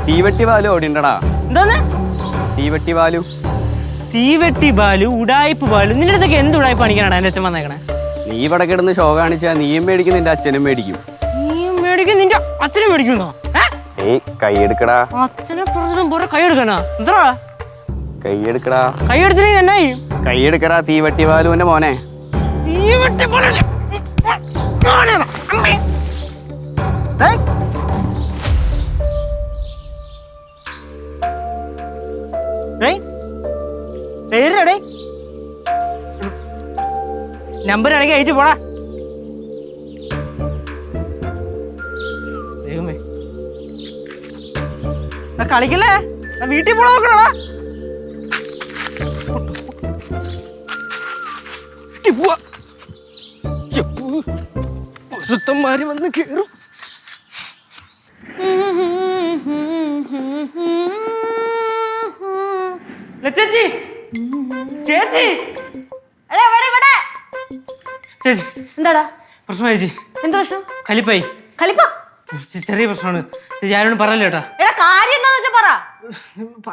തീവെട്ടി ബാലു ഓടിണ്ടടാ. എന്തോന്ന്? തീവെട്ടി ബാലു. തീവെട്ടി ബാലു, ഉടായ്പ് ബാലു. നിന്റെ അടുത്തൊക്കെ എന്ത് ഉടായ്പ കാണിക്കാനാണ് എന്റെ അച്ഛൻ വന്നേക്കണേ? നീ ഇവിടെ കിടന്ന് ഷോ കാണിച്ചാ നീയും മേടിക്കും, നിന്റെ അച്ഛനും മേടിക്കും. നീയും മേടിക്കും, നിന്റെ അച്ഛനും മേടിക്കുന്നോ? ഏയ് കൈയെടുക്കടാ. അച്ഛനെ പറഞ്ഞതും പോരെ കൈ എടുക്കണോ? എന്താ കൈയെടുക്കടാ. കൈ എടുത്തില്ലേ എന്നായി? കൈയെടുക്കടാ തീവെട്ടി ബാലുവിന്റെ മോനെ. തീവെട്ടി ബാലു നമ്പർ ആണെങ്കിൽ അയച്ചു പോടാ. ദൈവമേ, കളിക്കല്ലേ, വീട്ടിൽ പോടാ. നോക്കണോടാ, ഒരുത്തന്മാര് വന്ന് കേറും. ചേച്ചി, ചേച്ചി, ചേച്ചി, എന്താടാ പ്രശ്നം? ചേച്ചി എന്ത് പ്രശ്നം? കലിപ്പായി. കലിപ്പ? ചെറിയ പ്രശ്നമാണ് ചേച്ചി. ആരോടും പറയല്ലോ കേട്ടാ. എടാ കാര്യം എന്താന്ന് വെച്ചാ പറ.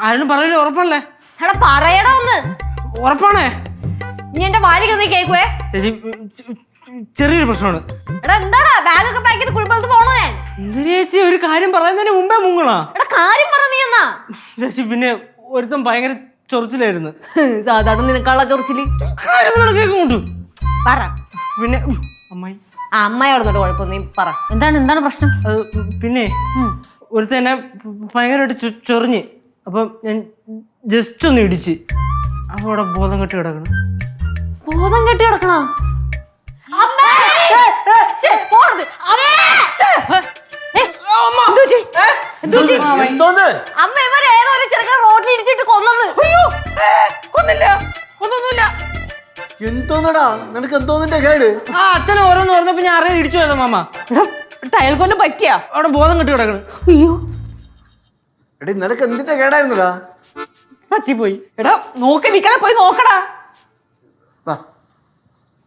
ആരോടും പറയല്ലോ, ഉറപ്പല്ലേ? എടാ പറയടാ ഒന്ന്. ഉറപ്പാണേ? നീ എന്റെ വാലിക്ക് നീ കേക്കുവേ. ചേച്ചി ചെറിയൊരു പ്രശ്നമാണ്. എടാ എന്താടാ ബാഗൊക്കെ പാക്ക് ചെയ്ത് കുളിപ്പലത്ത് പോണോ ഞാൻ? എന്ത് ചേച്ചി, ഒരു കാര്യം പറയുന്നതിന് മുമ്പേ മുങ്ങണോ? എടാ കാര്യം പറ നീ എന്നാ. ചേച്ചി പിന്നെ ഒരുത്തം ഭയങ്കര ചൊറിച്ചിലായിരുന്നു. സാധാരണ നിനക്കുള്ള ചൊറിച്ചില് കാര്യങ്ങളോട് കേൾക്കുന്നുണ്ട്. പറ. പിന്നെ അമ്മായി അമ്മായി അവിടെ നിന്നോട്ട് കുഴപ്പം. നീ പറ, എന്താണ് പ്രശ്നം? പിന്നെ ഒരുത്തൻ എന്നെ ഭയങ്കരമായിട്ട് ചൊറിഞ്ഞ്. അപ്പം ഞാൻ ജസ്റ്റ് ഒന്ന് ഇടിച്ച്. അപ്പൊ അവിടെ ബോധം കെട്ടി കിടക്കണം. ബോധം കെട്ടി കിടക്കണ? അമ്മ ഇവരെ ഏതോ ഒരു ചെറുക്കനെ റോഡിൽ ഇടിച്ചിട്ട് കൊന്നു. കൊന്നില്ല, കൊന്നൊന്നുമില്ല. എന്തോന്നടാ നിനക്ക്? എന്തോന്നിന്റെ കേട്? ആ അച്ഛനെ ഓരോന്ന് പറഞ്ഞപ്പോ ഞാൻ അറിയാതെ ഇടിച്ചു പോയതാ മാമ. അയാൾക്കൊന്നും പറ്റിയാ? അവിടെ ബോധം കെട്ടി കിടക്കണം. അയ്യോ എടി നിനക്ക് എന്തിന്റെ കേടായിരുന്നടാ? പറ്റിപ്പോയി. എടാ നോക്കി നിൽക്കാതെ പോയി നോക്കടാ. വാ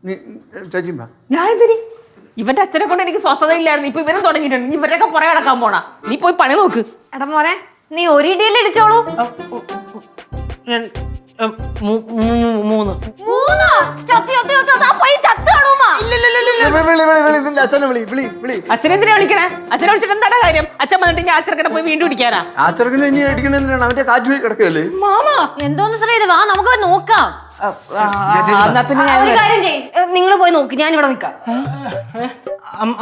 നീ ചേച്ചി വാ. ഞാൻ എന്തിരി ഇവന്റെ അച്ഛനെ കൊണ്ട് എനിക്ക് സ്വസ്ഥത ഇല്ലായിരുന്നു. ഇപ്പൊ ഇവനും തുടങ്ങിയിട്ടുണ്ട്. നീ ഇവരൊക്കെ പുറകെ കിടക്കാൻ പോണാ. നീ പോയി പണി നോക്ക്. എടാ മോനെ, നീ ഒരിടിയിൽ ഇടിച്ചോളൂ. മൂന്ന്. മൂന്നോ? നിന്റെ അച്ഛനെ വിളി വിളി വിളി. അച്ഛനെന്തിനാ വിളിക്കണേ? അച്ഛനെ വിളിച്ചിട്ട് എന്താണ് കാര്യം? അച്ഛൻ വന്നിട്ട് ഞാൻ അച്ഛനെ പോയി വീണ്ടും ഇടിക്കാനാ? ആ ചെറുക്കനെ ഇനി അടിക്കണെന്തിനാണ്? അവന്റെ കാറ്റ് പോയി കിടക്കല്ലേ? മാമാ എന്തോന്ന് ശ്രീത്, വാ നമുക്ക് പോയി നോക്കാം. എന്നാ പിന്നെ ഞാൻ ഒരു കാര്യം ചെയ്യ്, നിങ്ങൾ പോയി നോക്ക്, ഞാൻ ഇവിടെ നിൽക്കാം.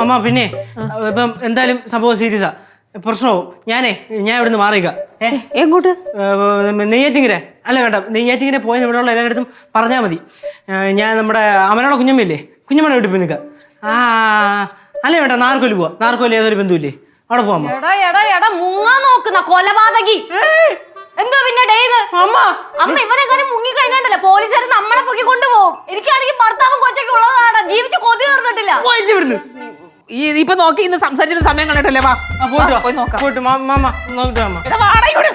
അമ്മ പിന്നെ ഇപ്പം എന്തായാലും സംഭവം സീരിയസാ, പ്രശ്നമാവും. ഞാൻ ഇവിടുന്ന് മാറിയിക്ക. എങ്ങോട്ട്? നെയ്യാറ്റിങ്കര. അല്ല വേണ്ട, നെയ്യാറ്റിങ്കര പോയി ഇവിടെയുള്ള എല്ലായിടത്തും പറഞ്ഞാൽ മതി. ഞാൻ നമ്മുടെ അമരോടെ കുഞ്ഞമ്മയില്ലേ, കുഞ്ഞമ്മയുടെ വീട്ടിൽ പോയി നിൽക്കാം. അല്ലേ വേണ്ട, നാർക്കോലി പോവാ. നാർക്കോലി ഏതൊരു ബന്ധുവില്ലേ, അവിടെ പോവാം. മുങ്ങാൻ നോക്കുന്ന കൊലപാതകി എന്തോ പിന്നെ അമ്മ ഇവരെ കാര്യം മുങ്ങി കഴിഞ്ഞാണ്ടല്ലോ പോലീസുകാർ നമ്മളെ പൊക്കി കൊണ്ടുപോകും. എനിക്കാണെങ്കിൽ ഭർത്താവും കൊച്ചൊക്കെ ഉള്ളതാണ്, ജീവിച്ച് കൊതി തീർന്നിട്ടില്ല. ഇപ്പൊ നോക്കി ഇന്ന് സംസാരിച്ചിട്ട് സമയം കണ്ടിട്ടല്ലേ? വാ പോയിട്ട് മാമ നോക്കിട്ട് മാമ. വാടാ ഇങ്ങോട്ട്.